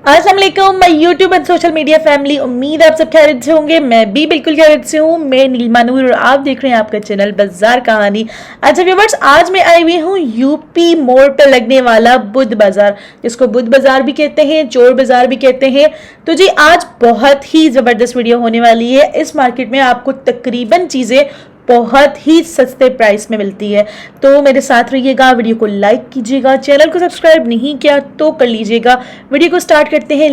अस्सलाम वालेकुम my YouTube and social media family. उम्मीद आप सब खैरियत से होंगे। मैं भी बिल्कुल खैरियत से हूँ। मैं नीलिमा नूर और आप देख रहे हैं आपका चैनल बाजार कहानी। अच्छा व्यूअर्स, आज मैं आई हुई हूँ यूपी मोड़ पर लगने वाला बुध बाजार, जिसको बुध बाजार भी कहते हैं, चोर बाजार भी कहते हैं। तो जी आज बहुत ही ज़बरदस्त वीडियो होने वाली है। इस मार्केट में आपको तकरीबन चीज़ें बहुत ही सस्ते प्राइस में मिलती है। तो मेरे साथ रहिएगा, वीडियो को लाइक कीजिएगा, चैनल को सब्सक्राइब नहीं किया तो कर लीजिएगा। वीडियो को स्टार्ट करते हैं।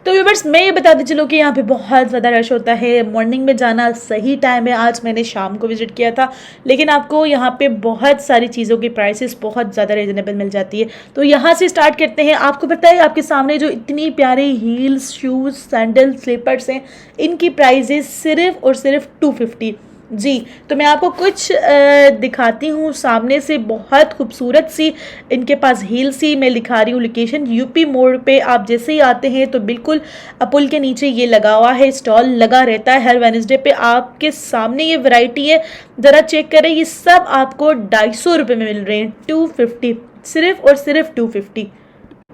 तो व्यूअर्स, मैं ये बताते चलूँ कि यहाँ पे बहुत ज़्यादा रश होता है। मॉर्निंग में जाना सही टाइम है। आज मैंने शाम को विजिट किया था, लेकिन आपको यहाँ पे बहुत सारी चीज़ों की प्राइसेस बहुत ज़्यादा रीजनेबल मिल जाती है। तो यहाँ से स्टार्ट करते हैं। आपको पता है आपके सामने जो इतनी प्यारे हील्स, शूज़, सैंडल, स्लीपर्स हैं, इनकी प्राइजेस सिर्फ और सिर्फ 250 जी। तो मैं आपको कुछ दिखाती हूँ सामने से। बहुत खूबसूरत सी इनके पास हील सी मैं दिखा रही हूँ। लोकेशन यूपी मोड़ पे आप जैसे ही आते हैं तो बिल्कुल पुल के नीचे ये लगा हुआ है, स्टॉल लगा रहता है हर वेडनेसडे पे। आपके सामने ये वैरायटी है, ज़रा चेक करें। ये सब आपको 250 रुपये में मिल रहे हैं। 250, सिर्फ और सिर्फ 250।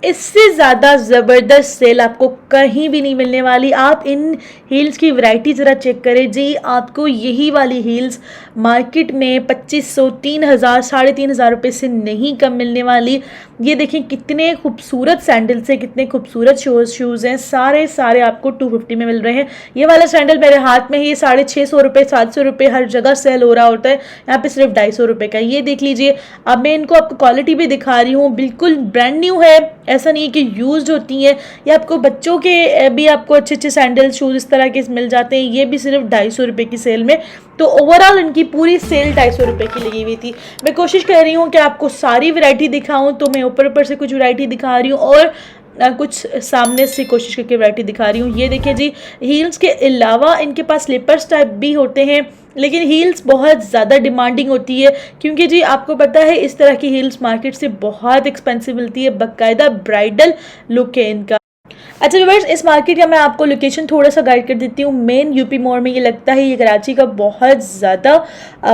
इससे ज़्यादा ज़बरदस्त सेल आपको कहीं भी नहीं मिलने वाली। आप इन हील्स की वैरायटी ज़रा चेक करें जी। आपको यही वाली हील्स मार्केट में 2500, 3000, 3500 रुपये से नहीं कम मिलने वाली। ये देखें कितने खूबसूरत सैंडल्स हैं, कितने खूबसूरत शूज़ हैं। सारे आपको 250 में मिल रहे हैं। ये वाला सैंडल मेरे हाथ में है, ये 650 रुपये, 700 रुपये हर जगह सेल हो रहा होता है। यहाँ पे सिर्फ 250 रुपये का। ये देख लीजिए। अब मैं इनको आपको क्वालिटी भी दिखा रही हूँ, बिल्कुल ब्रांड न्यू है। ऐसा नहीं है कि यूज्ड होती हैं। ये आपको बच्चों के भी आपको अच्छे अच्छे सैंडल, शूज़ इस तरह के मिल जाते हैं। ये भी सिर्फ 250 रुपये की सेल में। तो ओवरऑल इनकी पूरी सेल 250 रुपये की लगी हुई थी। मैं कोशिश कर रही हूँ कि आपको सारी वैरायटी दिखाऊँ, तो मैं ऊपर से कुछ वैरायटी दिखा रही हूँ और कुछ सामने से कोशिश करके वैरायटी दिखा रही हूँ। ये देखिए जी, हील्स के अलावा इनके पास स्लीपर्स टाइप भी होते हैं, लेकिन हील्स बहुत ज़्यादा डिमांडिंग होती है, क्योंकि जी आपको पता है इस तरह की हील्स मार्केट से बहुत एक्सपेंसिव मिलती है। बाकायदा ब्राइडल लुक है इनका। अच्छा व्यूअर्स, इस मार्केट का मैं आपको लोकेशन थोड़ा सा गाइड कर देती हूँ। मेन यूपी मोड़ में ये लगता है। ये कराची का बहुत ज़्यादा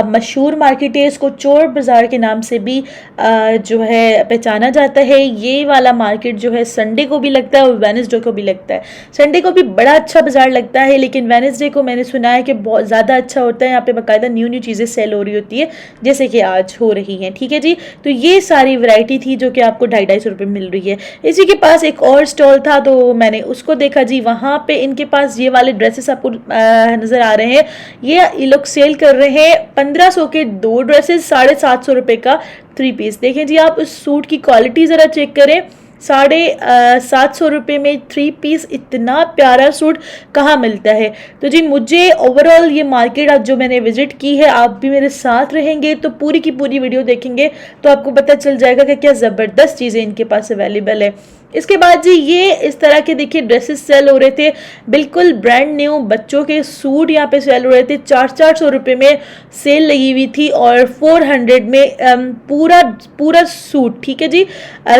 मशहूर मार्केट है। इसको चोर बाज़ार के नाम से भी जो है पहचाना जाता है। ये वाला मार्केट जो है संडे को भी लगता है और वेडनेसडे को भी लगता है। संडे को भी बड़ा अच्छा बाज़ार लगता है, लेकिन वेडनेसडे को मैंने सुना है कि बहुत ज़्यादा अच्छा होता है। यहाँ पे बाकायदा न्यू चीज़ें सेल हो रही होती है, जैसे कि आज हो रही हैं। ठीक है जी। तो ये सारी वैरायटी थी जो कि आपको 250 रुपये मिल रही है। इसी के पास एक और स्टॉल था, तो मैंने उसको देखा जी। वहाँ पे इनके पास ये वाले ड्रेसेस आपको नज़र आ रहे हैं। ये लोग सेल कर रहे हैं 1500 के 2 ड्रेसेस, 750 रुपये का 3 पीस। देखें जी, आप उस सूट की क्वालिटी ज़रा चेक करें। 750 रुपये में 3 पीस, इतना प्यारा सूट कहाँ मिलता है। तो जी मुझे ओवरऑल ये मार्केट आज जो मैंने विजिट की है, आप भी मेरे साथ रहेंगे तो पूरी की पूरी वीडियो देखेंगे तो आपको पता चल जाएगा कि क्या ज़बरदस्त चीज़ें इनके पास अवेलेबल है। इसके बाद जी ये इस तरह के देखिए ड्रेसेस सेल हो रहे थे, बिल्कुल ब्रांड न्यू। बच्चों के सूट यहाँ पे सेल हो रहे थे। 400 रुपये में सेल लगी हुई थी और 400 में पूरा सूट। ठीक है जी,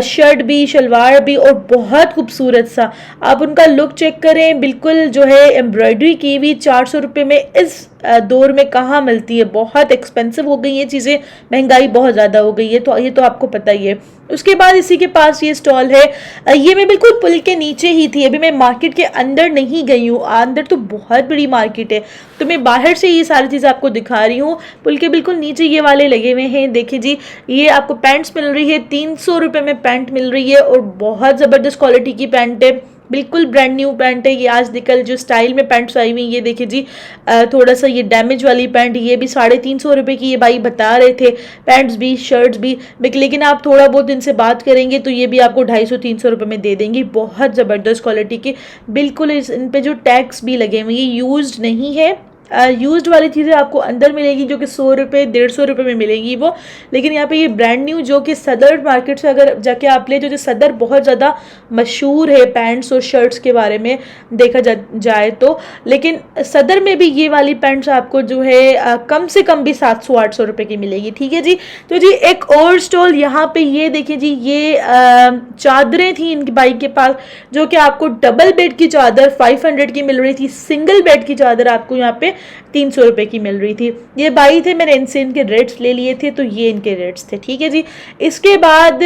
शर्ट भी, शलवार भी, और बहुत खूबसूरत सा। आप उनका लुक चेक करें, बिल्कुल जो है एम्ब्रॉयडरी की हुई। 400 रुपये में इस दौर में कहाँ मिलती है। बहुत एक्सपेंसिव हो गई ये चीज़ें, महंगाई बहुत ज़्यादा हो गई है, तो ये तो आपको पता ही है। उसके बाद इसी के पास ये स्टॉल है। ये मैं बिल्कुल पुल के नीचे ही थी, अभी मैं मार्केट के अंदर नहीं गई हूँ। अंदर तो बहुत बड़ी मार्केट है, तो मैं बाहर से ये सारी चीज़ें आपको दिखा रही हूँ। पुल के बिल्कुल नीचे ये वाले लगे हुए हैं। देखिए जी, ये आपको पैंट्स मिल रही है। 300 रुपये में पैंट मिल रही है और बहुत ज़बरदस्त क्वालिटी की पैंट है। बिल्कुल ब्रांड न्यू पैंट है ये। आज निकल जो स्टाइल में पैंट्स आई हुई, ये देखिए जी। थोड़ा सा ये डैमेज वाली पैंट, ये भी 350 रुपये की ये भाई बता रहे थे। पैंट्स भी, शर्ट्स भी, लेकिन आप थोड़ा बहुत इनसे बात करेंगे तो ये भी आपको 250-300 रुपये में दे देंगे। बहुत ज़बरदस्त क्वालिटी की, बिल्कुल इन पे जो टैग्स भी लगे हुए, ये यूज्ड नहीं है। यूज्ड वाली चीज़ें आपको अंदर मिलेगी जो कि 100 रुपये, 150 रुपये में मिलेगी वो। लेकिन यहाँ पे ये ब्रांड न्यू जो कि सदर मार्केट से अगर जाके आप ले, जो सदर बहुत ज़्यादा मशहूर है पैंट्स और शर्ट्स के बारे में देखा जाए तो। लेकिन सदर में भी ये वाली पैंट्स आपको जो है कम से कम भी 700-800 रुपये की मिलेगी। ठीक है जी। तो जी एक और स्टॉल यहाँ पे, ये देखिए जी, ये चादरें थी इनकी बाइक के पास, जो कि आपको डबल बेड की चादर 500 की मिल रही थी। सिंगल बेड की चादर आपको यहाँ पे 300 रुपये की मिल रही थी। ये बाई थे, मैंने इनसे इनके रेट्स ले लिए थे, तो ये इनके रेट्स थे। ठीक है जी। इसके बाद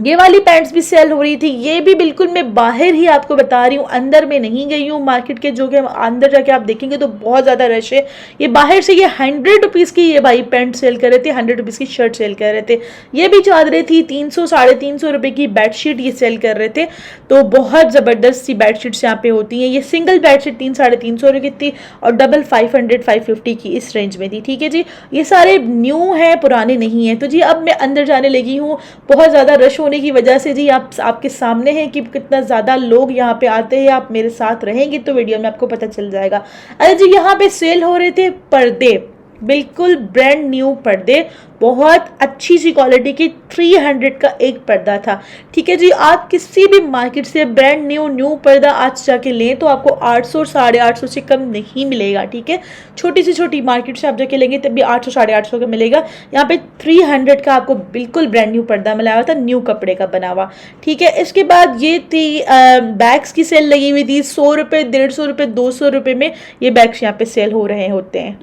ये वाली पैंट्स भी सेल हो रही थी। ये भी बिल्कुल मैं बाहर ही आपको बता रही हूँ, अंदर में नहीं गई हूँ मार्केट के, जो कि अंदर जाके आप देखेंगे तो बहुत ज़्यादा रश है। ये बाहर से ये 100 रुपीज़ की ये भाई पैंट सेल कर रहे थे, 100 रुपीज़ की शर्ट सेल कर रहे थे। ये भी चादरें थी 300 350 रुपये की बेडशीट ये सेल कर रहे थे। तो बहुत ज़बरदस्त सी बेडशीट्स यहाँ पे होती हैं। ये सिंगल बेडशीट 300 350 रुपये की थी और डबल 500 550 की इस रेंज में थी। ठीक है जी, ये सारे न्यू हैं, पुराने नहीं हैं। तो जी अब मैं अंदर जाने लगी हूँ। बहुत ज़्यादा रश होने की वजह से जी आपके सामने है कि कितना ज़्यादा लोग यहाँ पे आते हैं। आप मेरे साथ रहेंगे तो वीडियो में आपको पता चल जाएगा। अरे जी यहाँ पे सेल हो रहे थे पर्दे, बिल्कुल ब्रांड न्यू पर्दे, बहुत अच्छी सी क्वालिटी की, 300 का एक पर्दा था। ठीक है जी, आप किसी भी मार्केट से ब्रांड न्यू पर्दा आज जाके लें तो आपको 800 850 से कम नहीं मिलेगा। ठीक है, छोटी से छोटी मार्केट से आप जाके लेंगे तब भी 800 850 का मिलेगा। यहाँ पे 300 का आपको बिल्कुल ब्रांड न्यू पर्दा मिला हुआ था, न्यू कपड़े का बना हुआ। ठीक है, इसके बाद ये थी बैग्स की सेल लगी हुई थी। 100 रुपये, 150 रुपये, 200 रुपये में ये बैग्स यहाँ पे सेल हो रहे होते हैं।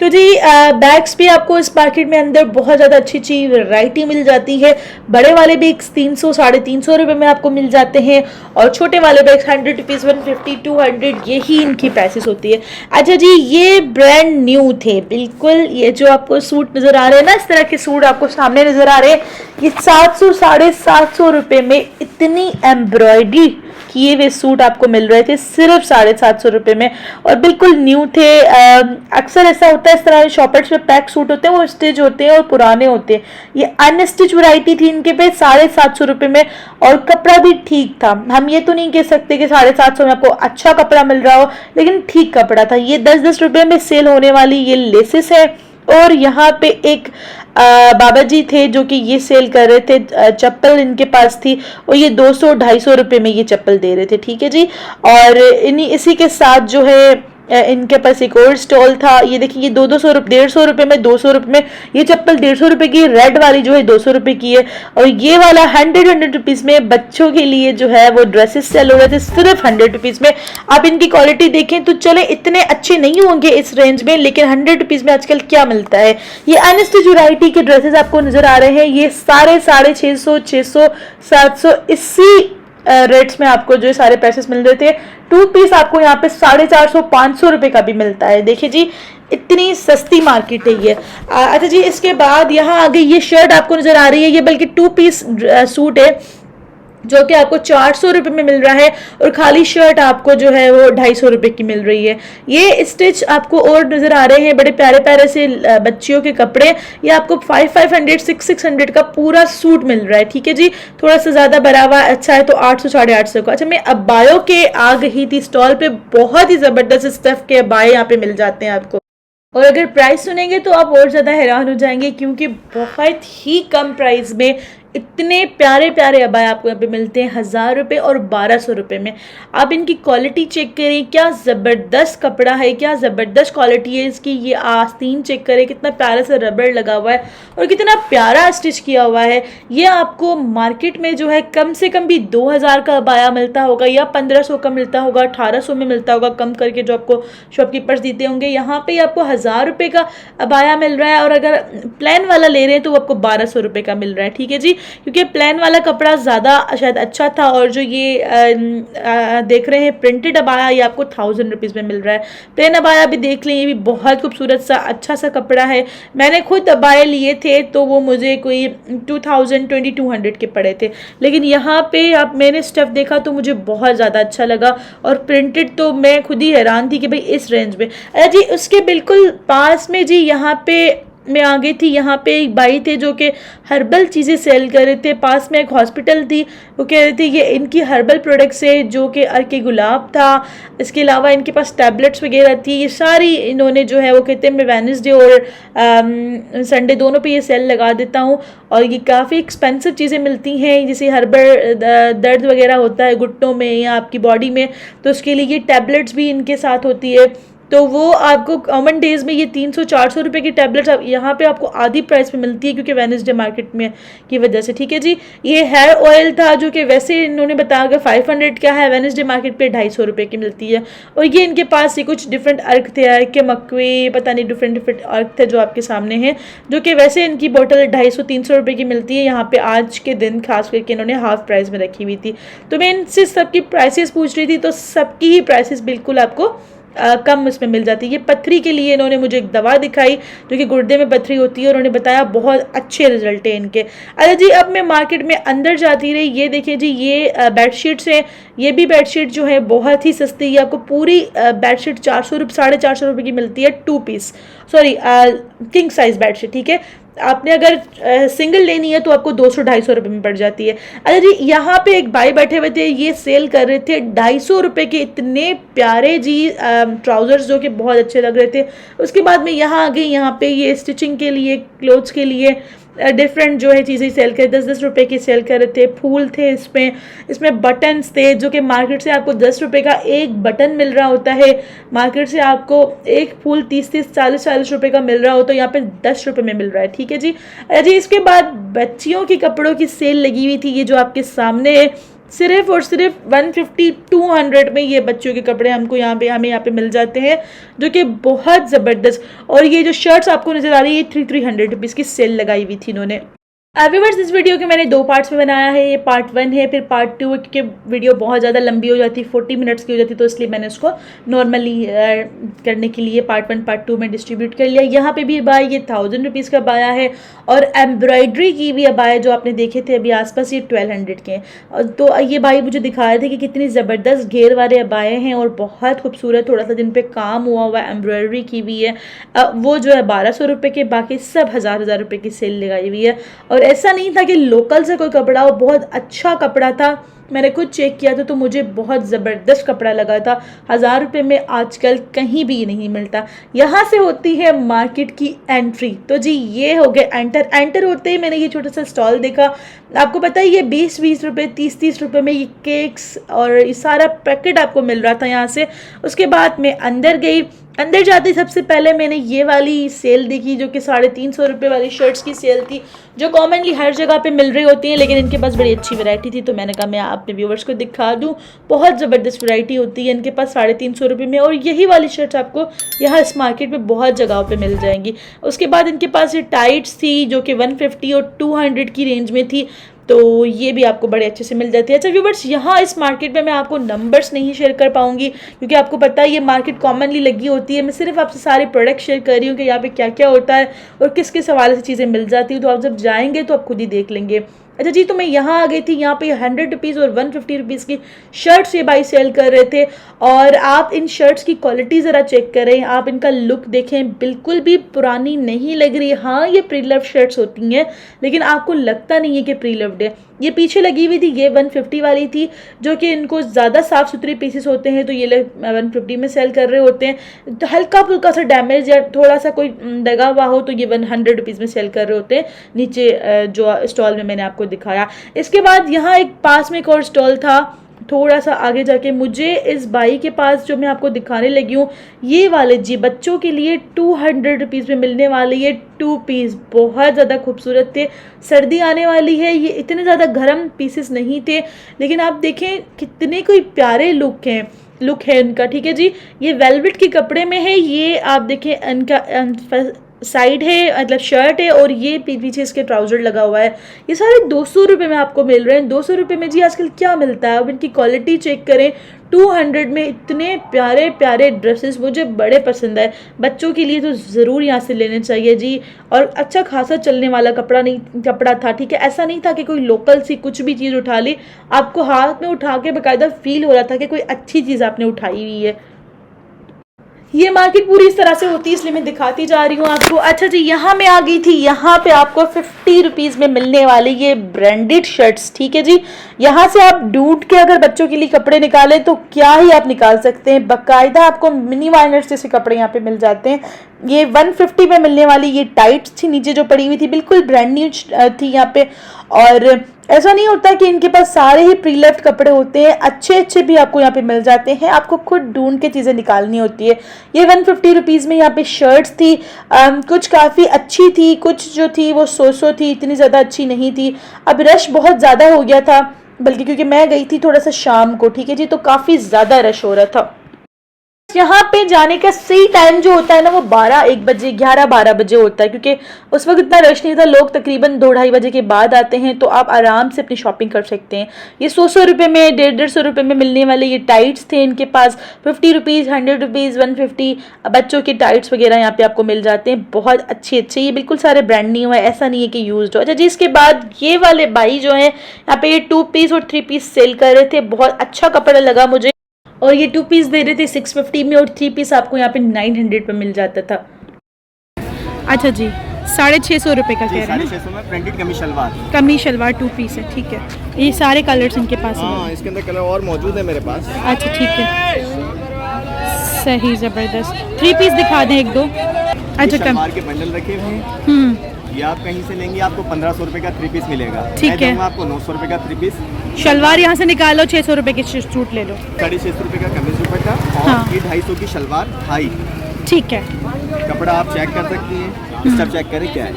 तो जी बैग्स भी आपको इस मार्केट में अंदर बहुत ज़्यादा अच्छी अच्छी वैरायटी मिल जाती है। बड़े वाले बैग्स 300 350 रुपये में आपको मिल जाते हैं और छोटे वाले बैग्स 100 रुपीज़, 150, 200, यही इनकी प्राइसेस होती है। अच्छा जी, ये ब्रांड न्यू थे बिल्कुल। ये जो आपको सूट नज़र आ रहे हैं ना, इस तरह के सूट आपको सामने नज़र आ रहे हैं, ये 700 750 रुपये में इतनी एम्ब्रॉयडरी किए हुए सूट आपको मिल रहे थे सिर्फ 750 रुपये में और बिल्कुल न्यू थे। अक्सर ऐसा होता है इस तरह शॉपर्स में पैक सूट होते हैं, वो स्टिच होते हैं और पुराने होते हैं। ये अनस्टिच वैरायटी थी इनके पे 750 रुपये में और कपड़ा भी ठीक था। हम ये तो नहीं कह सकते कि 750 में आपको अच्छा कपड़ा मिल रहा हो, लेकिन ठीक कपड़ा था। ये 10-10 रुपये में सेल होने वाली ये लेसेस है। और यहाँ पे एक बाबा जी थे जो कि ये सेल कर रहे थे, चप्पल इनके पास थी और ये 200-250 रुपये में ये चप्पल दे रहे थे। ठीक है जी, और इसी के साथ जो है इनके पास एक और स्टॉल था। ये देखिए, ये 200 रुपये, 150 रुपये में, 200 रुपये में ये चप्पल 150 रुपये की, रेड वाली जो है 200 रुपये की है। और ये वाला 100 रुपीज़ में बच्चों के लिए जो है वो ड्रेसेस सेल हो रहे थे सिर्फ 100 रुपीज़ में। आप इनकी क्वालिटी देखें तो चले इतने अच्छे नहीं होंगे इस रेंज में, लेकिन 100 रुपीज़ में आजकल क्या मिलता है। ये अनस्टिच वैरायटी के ड्रेसेस आपको नजर आ रहे हैं। ये सारे 650, 600, 700 इसी रेट्स में आपको जो सारे पैसेस मिल रहे थे। 2 पीस आपको यहाँ पे 450 500 रुपये का भी मिलता है। देखिए जी, इतनी सस्ती मार्केट है ये। अच्छा जी, इसके बाद यहाँ आगे ये शर्ट आपको नजर आ रही है। ये बल्कि 2 पीस सूट है जो कि आपको 400 रुपये में मिल रहा है और खाली शर्ट आपको जो है वो 250 रुपये की मिल रही है। ये स्टिच आपको और नज़र आ रहे हैं, बड़े प्यारे प्यारे से बच्चियों के कपड़े। ये आपको 500 600 का पूरा सूट मिल रहा है। ठीक है जी, थोड़ा सा ज़्यादा बड़ा हुआ अच्छा है तो 800 850 का। अच्छा, मैं अबायों के आ गई थी स्टॉल पे, बहुत ही ज़बरदस्त स्टफ के अबाए यहाँ पे मिल जाते हैं आपको। और अगर प्राइस सुनेंगे तो आप और ज़्यादा हैरान हो जाएंगे, क्योंकि बहुत ही कम प्राइस में इतने प्यारे प्यारे अबाए आपको यहाँ पे मिलते हैं 1000 रुपये और 1200 रुपये में। आप इनकी क्वालिटी चेक करें, क्या ज़बरदस्त कपड़ा है, क्या ज़बरदस्त क्वालिटी है इसकी। ये आस्तीन चेक करें, कितना प्यारा सा रबड़ लगा हुआ है और कितना प्यारा स्टिच किया हुआ है। ये आपको मार्केट में जो है कम से कम भी 2000 का अबाया मिलता होगा या 1500 का मिलता होगा, 1800 में मिलता होगा कम करके, जो आपको शॉपकीपर्स देते होंगे। यहाँ पे आपको 1000 रुपये का अबाया मिल रहा है और अगर प्लेन वाला ले रहे हैं तो वो आपको 1200 रुपये का मिल रहा है। ठीक है जी, क्योंकि प्लेन वाला कपड़ा ज़्यादा शायद अच्छा था और जो ये देख रहे हैं प्रिंटेड अबाया, ये आपको 1000 रुपीज़ में मिल रहा है। प्लेन अबाया भी देख लें, ये भी बहुत खूबसूरत सा अच्छा सा कपड़ा है। मैंने खुद अबाए लिए थे तो वो मुझे कोई 2200 के पड़े थे, लेकिन यहाँ पे आप मैंने स्टफ देखा तो मुझे बहुत ज़्यादा अच्छा लगा और प्रिंटेड तो मैं खुद ही हैरान थी कि भाई इस रेंज में। जी, उसके बिल्कुल पास में जी यहाँ पे मैं आ गई थी। यहाँ पे एक भाई थे जो कि हर्बल चीज़ें सेल कर रहे थे। पास में एक हॉस्पिटल थी, वो कह रहे थे ये इनकी हर्बल प्रोडक्ट्स है, जो कि अर्के गुलाब था। इसके अलावा इनके पास टैबलेट्स वगैरह थी। ये सारी इन्होंने जो है वो कहते हैं मैं वेडनेसडे और संडे दोनों पे ये सेल लगा देता हूँ और ये काफ़ी एक्सपेंसिव चीज़ें मिलती हैं। जैसे हर्बल दर्द वगैरह होता है घुटनों में या आपकी बॉडी में, तो उसके लिए ये टैबलेट्स भी इनके साथ होती है। तो वो आपको कॉमन डेज में ये 300-400 रुपये की टैबलेट्स यहाँ पे आपको आधी प्राइस में मिलती है, क्योंकि वेडनेसडे मार्केट में की वजह से। ठीक है जी, ये हेयर ऑयल था जो कि वैसे इन्होंने बताया कि 500 का है, वेडनेसडे मार्केट पे 250 रुपये की मिलती है। और ये इनके पास ये कुछ डिफरेंट अर्क थे, अर्क के मकवे, पता नहीं डिफरेंट अर्क थे जो आपके सामने हैं, जो कि वैसे इनकी बोतल 250-300 रुपये की मिलती है। यहाँ पे आज के दिन खास करके इन्होंने हाफ प्राइस में रखी हुई थी। तो मैं इनसे सबकी प्राइसेस पूछ रही थी, तो सबकी ही प्राइसेस बिल्कुल आपको कम उसमें मिल जाती है। ये पथरी के लिए इन्होंने मुझे एक दवा दिखाई जो कि गुर्दे में पथरी होती है, और उन्होंने बताया बहुत अच्छे रिजल्ट है इनके। अच्छा जी, अब मैं मार्केट में अंदर जाती रही। ये देखिए जी, ये बेडशीट्स हैं। ये भी बेडशीट जो है बहुत ही सस्ती है, आपको पूरी बेडशीट 400-450 रुपये की मिलती है, 2 piece, sorry king size bedsheet. ठीक है, आपने अगर सिंगल लेनी है तो आपको 200-250 रुपये में पड़ जाती है। अच्छा जी, यहाँ पे एक भाई बैठे हुए थे, ये सेल कर रहे थे 250 रुपये के इतने प्यारे जी ट्राउजर्स जो कि बहुत अच्छे लग रहे थे। उसके बाद में यहाँ आ गई, यहाँ पे ये स्टिचिंग के लिए, क्लोथ्स के लिए डिफरेंट जो है चीज़ें सेल कर 10-10 रुपये की सेल कर रहे थे। फूल थे इसमें बटन्स थे जो कि मार्केट से आपको 10 रुपये का एक बटन मिल रहा होता है, मार्केट से आपको एक फूल 30-30, 40-40 रुपये का मिल रहा हो, तो यहाँ पे 10 रुपये में मिल रहा है। ठीक है जी। जी, इसके बाद बच्चियों के कपड़ों की सेल लगी हुई थी, ये जो आपके सामने है, सिर्फ और सिर्फ 150-200 में ये बच्चों के कपड़े हमें यहाँ पे मिल जाते हैं, जो कि बहुत ज़बरदस्त। और ये जो शर्ट्स आपको नज़र आ रही है, ये 300 रुपीज़ की सेल लगाई हुई थी इन्होंने। व्यूअर्स, इस वीडियो के मैंने 2 पार्ट्स में बनाया है, ये पार्ट 1 है, फिर पार्ट 2 है, क्योंकि वीडियो बहुत ज़्यादा लंबी हो जाती, 40 मिनट्स की हो जाती, तो इसलिए मैंने उसको नॉर्मली करने के लिए पार्ट 1 पार्ट 2 में डिस्ट्रीब्यूट कर लिया। यहाँ पे भी अबाया ये 1000 रुपीज़ का अबाया है, और एम्ब्रॉयडरी की भी अबाया जो आपने देखे थे अभी आसपास, ये 1200 के हैं। तो ये भाई मुझे दिखा रहे थे कि कितनी ज़बरदस्त घेर वाले अबाए हैं और बहुत खूबसूरत, थोड़ा सा जिन पे काम हुआ है, एम्ब्रॉयडरी की भी है। वो जो है 1200 रुपये के, बाकी सब 1000 रुपये की सेल लगाई हुई है। और ऐसा नहीं था कि लोकल से कोई कपड़ा हो, बहुत अच्छा कपड़ा था, मैंने खुद चेक किया था, तो मुझे बहुत ज़बरदस्त कपड़ा लगा था। 1000 रुपये में आजकल कहीं भी नहीं मिलता। यहाँ से होती है मार्केट की एंट्री। तो जी, ये हो गए एंटर होते ही मैंने ये छोटा सा स्टॉल देखा। आपको पता है ये 20-20 रुपये, 30-30 रुपये में ये केक्स और ये सारा पैकेट आपको मिल रहा था यहाँ से। उसके बाद मैं अंदर गई, अंदर जाते सबसे पहले मैंने ये वाली सेल देखी जो कि 350 रुपये वाली शर्ट्स की सेल थी, जो कॉमनली हर जगह पे मिल रही होती हैं, लेकिन इनके पास बड़ी अच्छी वैरायटी थी, तो मैंने कहा मैं अपने व्यूवर्स को दिखा दूं। बहुत ज़बरदस्त वैरायटी होती है इनके पास 350 रुपये में, और यही वाली शर्ट्स आपको यहाँ इस मार्केट में बहुत जगहों पे मिल जाएंगी। उसके बाद इनके पास ये टाइट्स थी जो कि 150 और 200 की रेंज में थी, तो ये भी आपको बड़े अच्छे से मिल जाती है। अच्छा व्यूवर्स, यहाँ इस मार्केट में मैं आपको नंबर्स नहीं शेयर कर पाऊंगी, क्योंकि आपको पता है ये मार्केट कॉमनली लगी होती है। मैं सिर्फ आपसे सारे प्रोडक्ट शेयर कर रही हूँ कि यहाँ पे क्या क्या होता है और किस किस हवाले से चीज़ें मिल जाती हैं, तो आप जब जाएंगे तो आप खुद ही देख लेंगे। अच्छा जी, तो मैं यहाँ आ गई थी, यहाँ पे 100 रुपीज़ और 150 रुपीज़ की शर्ट्स ये भाई सेल कर रहे थे। और आप इन शर्ट्स की क्वालिटी ज़रा चेक करें, आप इनका लुक देखें, बिल्कुल भी पुरानी नहीं लग रही। हाँ, ये प्री लव्ड शर्ट्स होती हैं, लेकिन आपको लगता नहीं है कि प्री लव्ड है। ये पीछे लगी हुई थी, ये 150 वाली थी, जो कि इनको ज़्यादा साफ़ सुथरे पीसेस होते हैं, तो ये लोग 150 में सेल कर रहे होते हैं। तो हल्का फुल्का सा डैमेज या थोड़ा सा कोई दगा हुआ हो तो ये 100 रुपीज़ में सेल कर रहे होते हैं, नीचे जो स्टॉल में मैंने आपको दिखाया। इसके बाद यहाँ एक पास में एक और स्टॉल था, थोड़ा सा आगे जाके मुझे इस बाई के पास जो मैं आपको दिखाने लगी हूँ, ये वाले जी बच्चों के लिए 200 रुपीज़ में मिलने वाले ये 2 पीस बहुत ज़्यादा खूबसूरत थे। सर्दी आने वाली है, ये इतने ज़्यादा गर्म पीसेस नहीं थे, लेकिन आप देखें कितने कोई प्यारे लुक है इनका। ठीक है जी, ये वेलवेट के कपड़े में है, ये आप देखें इनका साइड है, मतलब शर्ट है, और ये पीछे इसके ट्राउजर लगा हुआ है। ये सारे 200 रुपये में आपको मिल रहे हैं। 200 रुपये में जी आजकल क्या मिलता है, अब इनकी क्वालिटी चेक करें। 200 में इतने प्यारे प्यारे ड्रेसेस मुझे बड़े पसंद है, बच्चों के लिए तो ज़रूर यहाँ से लेने चाहिए जी। और अच्छा खासा चलने वाला कपड़ा था। ठीक है, ऐसा नहीं था कि कोई लोकल सी कुछ भी चीज़ उठा ली, आपको हाथ में उठा के बाकायदा फील हो रहा था कि कोई अच्छी चीज़ आपने उठाई हुई है। ये मार्केट पूरी इस तरह से होती है, इसलिए मैं दिखाती जा रही हूँ आपको। अच्छा जी, यहाँ मैं आ गई थी, यहाँ पे आपको 50 रुपीज़ में मिलने वाली ये ब्रांडेड शर्ट्स। ठीक है जी, यहाँ से आप ढूंढ के अगर बच्चों के लिए कपड़े निकालें तो क्या ही आप निकाल सकते हैं। बाकायदा आपको मिनी माइनर्स जैसे कपड़े यहाँ पे मिल जाते हैं। ये 150 में मिलने वाली ये टाइट्स थी नीचे जो पड़ी हुई थी, बिल्कुल ब्रांड न्यू थी यहाँ पे। और ऐसा नहीं होता कि इनके पास सारे ही प्री लव्ड कपड़े होते हैं, अच्छे अच्छे भी आपको यहाँ पे मिल जाते हैं, आपको खुद ढूंढ के चीज़ें निकालनी होती है। ये 150 रुपीज़ में यहाँ पे शर्ट्स थी, कुछ काफ़ी अच्छी थी, कुछ जो थी वो 100 थी, इतनी ज़्यादा अच्छी नहीं थी। अब रश बहुत ज़्यादा हो गया था, बल्कि क्योंकि मैं गई थी थोड़ा सा शाम को, ठीक है जी, तो काफ़ी ज़्यादा रश हो रहा था। यहाँ पे जाने का सही टाइम जो होता है ना वो 12-1 बजे 11-12 बजे होता है, क्योंकि उस वक्त इतना रश नहीं था, लोग तकरीबन 2-2:30 बजे के बाद आते हैं, तो आप आराम से अपनी शॉपिंग कर सकते हैं। ये 100 रुपये में 150 रुपये में मिलने वाले ये टाइट्स थे इनके पास, 50 रुपीज़ 100 रुपीज़ 150 बच्चों के टाइट्स वगैरह यहाँ पे आपको मिल जाते हैं, बहुत अच्छे अच्छे, ये बिल्कुल सारे ब्रांड न्यू है, ऐसा नहीं है कि यूज्ड हो। अच्छा जी, इसके बाद ये वाले भाई जो हैं यहाँ पे ये 2 पीस और 3 पीस सेल कर रहे थे, बहुत अच्छा कपड़ा लगा मुझे, और ये 2 पीस दे रहे थे 650 में और 3 पीस आपको यहाँ पे 900 पे मिल जाता था। अच्छा जी, 650 रुपये का कह रहे हैं, 650 में प्रिंटेड कमी शलवार 2 पीस है, ठीक है। ये सारे कलर्स इनके पास हैं? हाँ, इसके अंदर कलर और मौजूद है मेरे पास। अच्छा ठीक है, सही, ज़बरदस्त। 3 पीस दिखा दें 1-2। अच्छा, शलवार के बंडल रखे हुए हैं, ये आप कहीं से लेंगे आपको 1500 रुपये का 3 पीस मिलेगा, ठीक है। आपको 900 रुपये का 3 पीस। शलवार यहाँ से निकालो, 600 रुपये के सूट ले लो, 650 रुपये का कमीज दुपट्टा, और हाँ। ये 250 की शलवार हाई, ठीक है। कपड़ा आप चेक कर सकती हैं, सब चेक करें क्या है,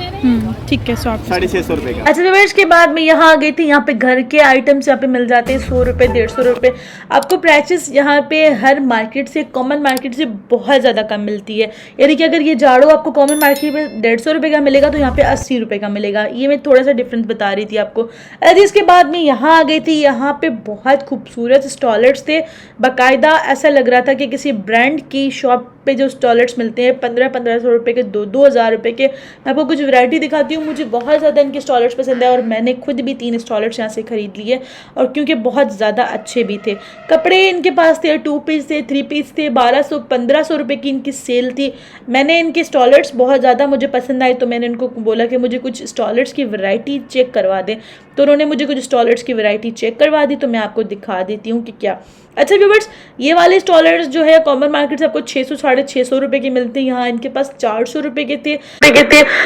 ठीक है, 650 रुपये का। अच्छा, रिवर्स के बाद में यहाँ आ गई थी, यहाँ पे घर के आइटम्स यहाँ पे मिल जाते हैं 100 रुपये 150 रुपये। आपको प्राइसेस यहाँ पे हर मार्केट से, कॉमन मार्केट से बहुत ज़्यादा कम मिलती है, यानी कि अगर ये जाड़ो आपको कॉमन मार्केट में 150 रुपये का मिलेगा तो यहाँ पे 80 रुपये का मिलेगा, ये मैं थोड़ा सा डिफरेंस बता रही थी आपको। अरे इसके बाद में यहाँ आ गई थी, यहाँ पे बहुत खूबसूरत स्टॉलर्स थे, बाकायदा ऐसा लग रहा था कि किसी ब्रांड की शॉप पे जो स्टॉलर्स मिलते हैं 1500 रुपये के, 2-2000 रुपये के। मैं आपको कुछ वैरायटी दिखाती हूँ, मुझे बहुत ज़्यादा इनके स्टॉलर्स पसंद है और मैंने खुद भी 3 स्टॉलर्स यहाँ से ख़रीद लिए, और क्योंकि बहुत ज़्यादा अच्छे भी थे कपड़े इनके पास थे, 2 पीस थे, 3 पीस थे, 1200-1500 रुपये की इनकी सेल थी। मैंने इनके स्टॉलर्स बहुत ज़्यादा मुझे पसंद आए, तो मैंने इनको बोला कि मुझे कुछ स्टॉलर्स की वैरायटी चेक करवा दें, तो उन्होंने मुझे कुछ स्टॉलर्स की वैरायटी चेक करवा दी, तो मैं आपको दिखा देती हूँ कि क्या। अच्छा व्यूअर्स, ये वाले स्टॉलर्स जो है कॉमन मार्केट से आपको 600-650 रुपये के मिलते हैं, यहाँ इनके पास 400 रुपये के थे,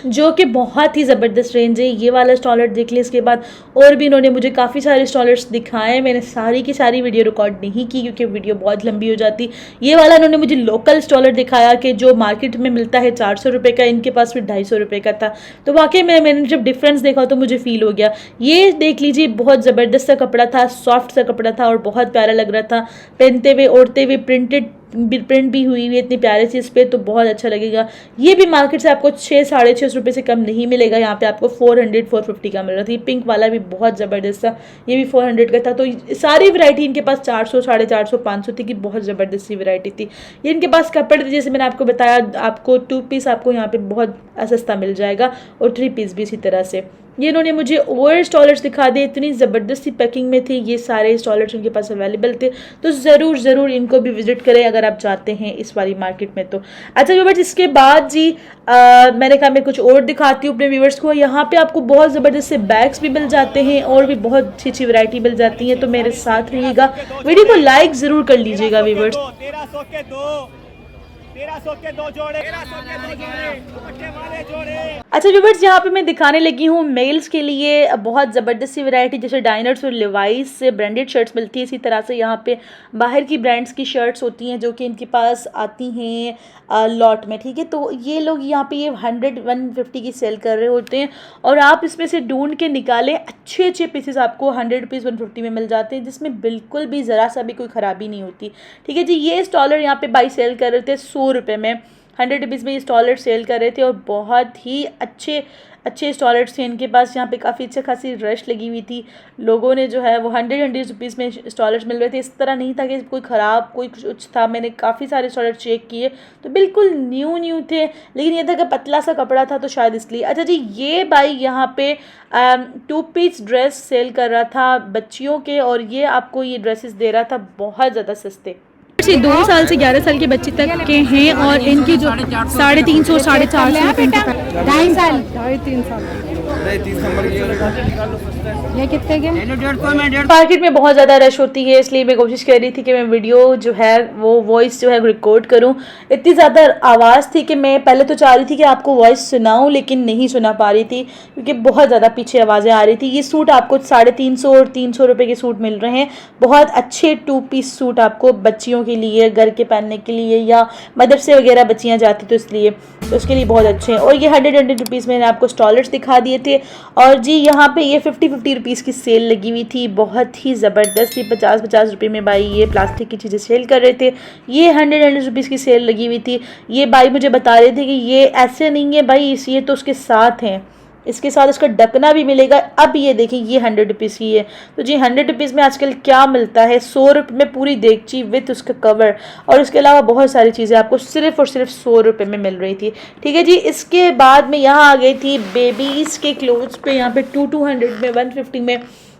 जो कि बहुत ही ज़बरदस्त रेंज है। ये वाला स्टॉलर देख लिया, इसके बाद और भी इन्होंने मुझे काफ़ी सारे स्टॉलर्स दिखाए, मैंने सारी की सारी वीडियो रिकॉर्ड नहीं की क्योंकि वीडियो बहुत लंबी हो जाती। ये वाला इन्होंने मुझे लोकल स्टॉलर दिखाया कि जो मार्केट में मिलता है 400 रुपये का, इनके पास फिर 250 रुपये का था, तो वाकई में मैंने जब डिफरेंस देखा तो मुझे फील हो गया। ये देख लीजिए, बहुत ज़बरदस्त सा कपड़ा था, सॉफ्ट सा कपड़ा था और बहुत प्यारा लग रहा था, पहनते हुए ओढ़ते हुए, प्रिंट भी हुई हुई इतनी प्यारे से इस पर, तो बहुत अच्छा लगेगा। ये भी मार्केट से आपको 600-650 रुपये से कम नहीं मिलेगा, यहाँ पे आपको 400-450 का मिल रहा था। ये पिंक वाला भी बहुत ज़बरदस्त था, ये भी 400 का था। तो सारी वैरायटी इनके पास 400, 450, 500 तक की बहुत ज़बरदस्त सी वैरायटी थी। ये इनके पास कपड़े थे, जैसे मैंने आपको बताया, आपको 2 पीस आपको यहाँ पे बहुत सस्ता मिल जाएगा और 3 पीस भी इसी तरह से। ये इन्होंने मुझे और स्टॉलर्स दिखा दिए, इतनी ज़बरदस्ती पैकिंग में थे ये सारे स्टॉलर्स, उनके पास अवेलेबल थे, तो ज़रूर इनको भी विजिट करें अगर आप चाहते हैं इस वाली मार्केट में। तो अच्छा व्यूअर्स, इसके बाद जी मैंने कहा मैं कुछ और दिखाती हूँ अपने व्यूअर्स को। यहाँ पे आपको बहुत ज़बरदस्त से बैग्स भी मिल जाते हैं और भी बहुत अच्छी अच्छी वैरायटी मिल जाती है, तो मेरे साथ रहिएगा, वीडियो को लाइक ज़रूर कर लीजिएगा व्यूअर्स। 1300 के 2 जोड़े, 1300 के 2 जोड़े, दुपट्टे वाले जोड़े। अच्छा व्यूअर्स, यहाँ पे मैं दिखाने लगी हूँ मेल्स के लिए बहुत ज़बरदस्त सी वैरायटी, जैसे डाइनर्स और लिवाइस से ब्रांडेड शर्ट्स मिलती है, इसी तरह से यहाँ पे बाहर की ब्रांड्स की शर्ट्स होती हैं जो कि इनके पास आती हैं लॉट में, ठीक है। तो ये लोग यहाँ पे ये 100-150 की सेल कर रहे होते हैं और आप इसमें से ढूंढ के निकालें, अच्छे अच्छे पीसेस आपको 100 रुपीज़ 150 में मिल जाते हैं, जिसमें बिल्कुल भी ज़रा सा भी कोई ख़राबी नहीं होती, ठीक है जी। ये स्टॉलर यहाँ पे बाई सेल कर रहे थे 100 रुपये में, 100 रुपीज़ में ये स्टॉलर सेल कर रहे थे और बहुत ही अच्छे अच्छे स्टॉलर्स थे इनके पास। यहाँ पे काफ़ी अच्छी खासी रश लगी हुई थी, लोगों ने जो है वो 100 रुपीज़ में स्टॉलर्स मिल रहे थे। इस तरह नहीं था कि कोई ख़राब कोई कुछ था, मैंने काफ़ी सारे स्टॉलर चेक किए तो बिल्कुल न्यू थे, लेकिन ये था कि पतला सा कपड़ा था तो शायद इसलिए। अच्छा जी, ये भाई यहाँ पे 2 पीस ड्रेस सेल कर रहा था बच्चियों के, और ये आपको ये ड्रेसेस दे रहा था बहुत ज़्यादा सस्ते। 2 साल से 11 साल के बच्चे तक के हैं और इनकी जो 350 450 2.5 साल 2.5 3 साल 30 नंबर की ये कितने के? मार्केट में बहुत ज़्यादा रश होती है, इसलिए मैं कोशिश कर रही थी कि मैं वीडियो जो है वो वॉइस जो है रिकॉर्ड करूं। इतनी ज़्यादा आवाज़ थी कि मैं पहले तो चाह रही थी कि आपको वॉइस सुनाऊं, लेकिन नहीं सुना पा रही थी क्योंकि बहुत ज़्यादा पीछे आवाज़ें आ रही थी। ये सूट आपको 350 और 300 रुपये के सूट मिल रहे हैं। बहुत अच्छे 2 पीस सूट आपको बच्चियों के लिए, घर के पहनने के लिए, या मदरसे वगैरह बच्चियाँ जाती तो इसलिए, तो उसके लिए बहुत अच्छे हैं। और ये 100 रुपीज़ मैंने आपको स्टॉलर्स दिखा दिए थे। और जी यहाँ पे ये 50 रुपीज़ की सेल लगी हुई थी, बहुत ही ज़बरदस्त। ये 50 रुपये में भाई ये प्लास्टिक की चीज़ें सेल कर रहे थे। ये 100 रुपीज़ की सेल लगी हुई थी। ये भाई मुझे बता रहे थे कि ये ऐसे नहीं है भाई, ये तो उसके साथ हैं, इसके साथ इसका ढकना भी मिलेगा। अब ये देखिए ये 100 रुपीज़ की है। तो जी 100 रुपीज़ में आजकल क्या मिलता है, 100 रुपये में पूरी देगची विथ उसका कवर और उसके अलावा बहुत सारी चीज़ें आपको सिर्फ और सिर्फ 100 रुपये में मिल रही थी। ठीक है जी। इसके बाद में यहाँ आ गई थी बेबीज़ के क्लोथ्स पे। यहाँ पे 200 में, 150 में,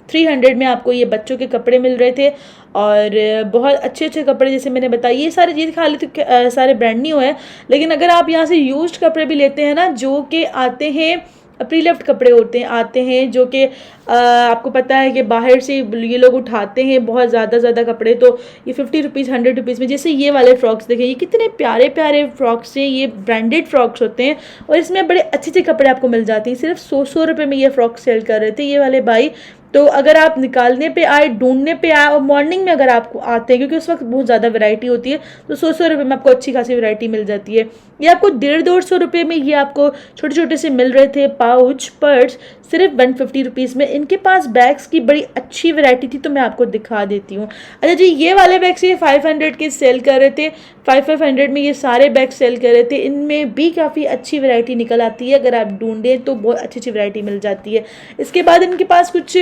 300 में आपको ये बच्चों के कपड़े मिल रहे थे और बहुत अच्छे अच्छे कपड़े, जैसे मैंने बताया। ये सारी चीज़ खाली तो सारे ब्रांड न्यू है, लेकिन अगर आप यहाँ से यूज्ड कपड़े भी लेते हैं ना, जो कि आते हैं प्री लव्ड कपड़े होते हैं, आते हैं जो कि आपको पता है कि बाहर से ये लोग उठाते हैं बहुत ज़्यादा कपड़े, तो ये 50 रुपीज़ 100 रुपीज़ में, जैसे ये वाले फ्रॉक्स देखें, ये कितने प्यारे प्यारे फ्रॉक्स हैं। ये ब्रांडेड फ्रॉक्स होते हैं और इसमें बड़े अच्छे अच्छे कपड़े आपको मिल जाते हैं। सिर्फ 100 रुपये में ये फ्रॉक सेल कर रहे थे ये वाले भाई। तो अगर आप निकालने पे आए, ढूंढने पे आए और मॉर्निंग में अगर आपको आते हैं, क्योंकि उस वक्त बहुत ज़्यादा वैरायटी होती है, तो 100 रुपये में आपको अच्छी खासी वैरायटी मिल जाती है। ये आपको 150-150 रुपये में ये आपको छोटे छोटे से मिल रहे थे पाउच, पर्स, सिर्फ 150 रुपीज़ में। इनके पास बैग्स की बड़ी अच्छी वैरायटी थी, तो मैं आपको दिखा देती हूँ। अच्छा जी, ये वाले बैग्स ये 500 के सेल कर रहे थे, 500 में ये सारे बैग सेल कर रहे थे। इनमें भी काफ़ी अच्छी वैरायटी निकल आती है, अगर आप ढूंढें तो बहुत अच्छी अच्छी वैरायटी मिल जाती है। इसके बाद इनके पास कुछ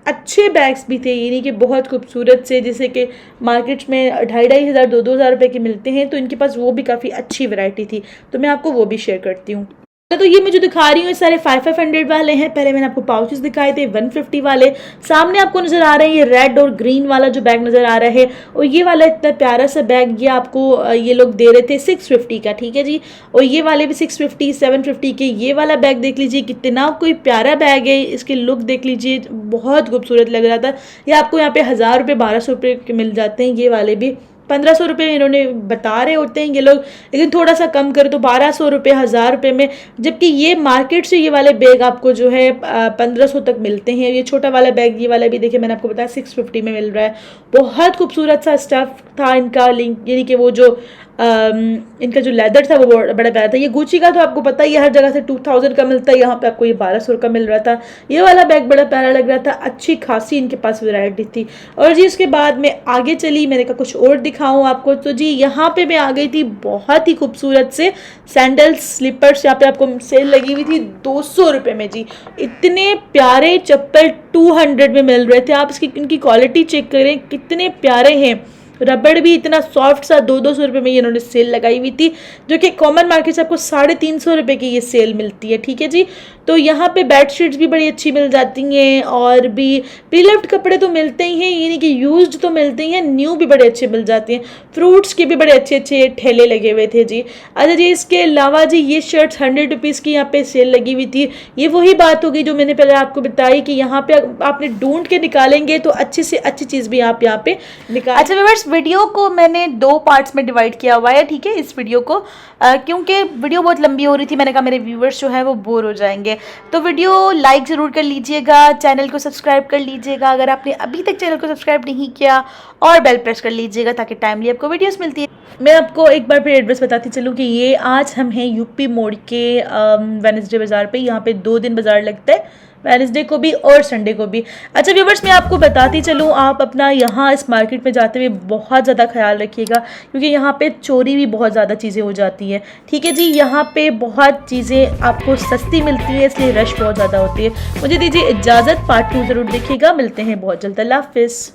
अच्छे बैग्स भी थे, यानी कि बहुत खूबसूरत से, जैसे कि मार्केट्स में 2,500 2,000 रुपये के मिलते हैं, तो इनके पास वो भी काफ़ी अच्छी वैरायटी थी, तो मैं आपको वो भी शेयर करती हूँ। तो ये मैं जो दिखा रही हूँ ये सारे 500 वाले हैं। पहले मैंने आपको पाउचेस दिखाए थे 150 वाले। सामने आपको नज़र आ रहा है ये रेड और ग्रीन वाला जो बैग नज़र आ रहा है, और ये वाला इतना प्यारा सा बैग ये आपको ये लोग दे रहे थे 650 का। ठीक है जी। और ये वाले भी 650 750 के। ये वाला बैग देख लीजिए कितना कोई प्यारा बैग है, इसके लुक देख लीजिए, बहुत खूबसूरत लग रहा था। ये आपको यहाँ पे 1000 रुपये 1200 रुपये के मिल जाते हैं। ये वाले भी 1500 रुपये इन्होंने बता रहे होते हैं ये लोग, लेकिन थोड़ा सा कम करें तो 1200 रुपये 1000 रुपये में, जबकि ये मार्केट से ये वाले बैग आपको जो है 1500 तक मिलते हैं। ये छोटा वाला बैग ये वाला भी देखिए मैंने आपको बताया 650 में मिल रहा है। बहुत खूबसूरत सा स्टफ था इनका, लिंक यानी कि वो जो इनका जो लेदर था वो बड़ा प्यारा था। ये गुची का तो आपको पता ही है हर जगह से 2000 का मिलता है, यहाँ पे आपको ये 1200 का मिल रहा था। ये वाला बैग बड़ा प्यारा लग रहा था, अच्छी खासी इनके पास वैरायटी थी। और जी उसके बाद में आगे चली, मैंने कहा कुछ और दिखाऊं आपको, तो जी यहाँ पे मैं आ गई थी बहुत ही खूबसूरत से सैंडल्स स्लीपर्स। यहाँ पे आपको सेल लगी हुई थी 200 रुपये में जी। इतने प्यारे चप्पल 200 में मिल रहे थे। आप इसकी इनकी क्वालिटी चेक करें कितने प्यारे हैं। रबड़ भी इतना सॉफ्ट सा 200 रुपये में इन्होंने सेल लगाई हुई थी, जो कि कॉमन मार्केट से आपको 350 रुपये की ये सेल मिलती है। ठीक है जी। तो यहाँ पे बेडशीट्स भी बड़ी अच्छी मिल जाती हैं और भी प्री-लव्ड कपड़े तो मिलते ही हैं, यानी कि यूज्ड तो मिलते ही हैं, न्यू भी बड़े अच्छे मिल जाते हैं। फ्रूट्स के भी बड़े अच्छे अच्छे ठेले लगे हुए थे जी। अच्छा जी, इसके अलावा जी ये शर्ट्स 100 रुपीज़ की यहाँ पे सेल लगी हुई थी। ये वही बात होगी जो मैंने पहले आपको बताई कि यहाँ पे आपने ढूंढ के निकालेंगे तो अच्छी से अच्छी चीज़ भी आप यहाँ पे निकाल। अच्छा व्यूअर्स, वीडियो को मैंने 2 पार्ट्स में डिवाइड किया हुआ है। ठीक है, इस वीडियो को क्योंकि वीडियो बहुत लंबी हो रही थी, मैंने कहा मेरे व्यूअर्स जो है वो बोर हो जाएंगे, तो वीडियो लाइक ज़रूर कर लीजिएगा, चैनल को सब्सक्राइब कर लीजिएगा अगर आपने अभी तक चैनल को सब्सक्राइब नहीं किया, और बेल प्रेस कर लीजिएगा ताकि टाइमली आपको वीडियोस मिलती है। मैं आपको एक बार फिर एड्रेस बताती चलूँ कि ये आज हम हैं यूपी मोड़ के वेडनेसडे बाज़ार पे। यहाँ पे 2 दिन बाज़ार लगता है, वेडनेसडे को भी और संडे को भी। अच्छा व्यूअर्स, मैं आपको बताती चलूँ, आप अपना यहाँ इस मार्केट में जाते हुए बहुत ज़्यादा ख्याल रखिएगा, क्योंकि यहाँ पे चोरी भी बहुत ज़्यादा चीज़ें हो जाती हैं। ठीक है जी। यहाँ पे बहुत चीज़ें आपको सस्ती मिलती है, इसलिए रश बहुत ज़्यादा होती है। मुझे दीजिए इजाज़त, पार्ट 2 ज़रूर देखिएगा। मिलते हैं बहुत जल्द। अल्लाह हाफिज़।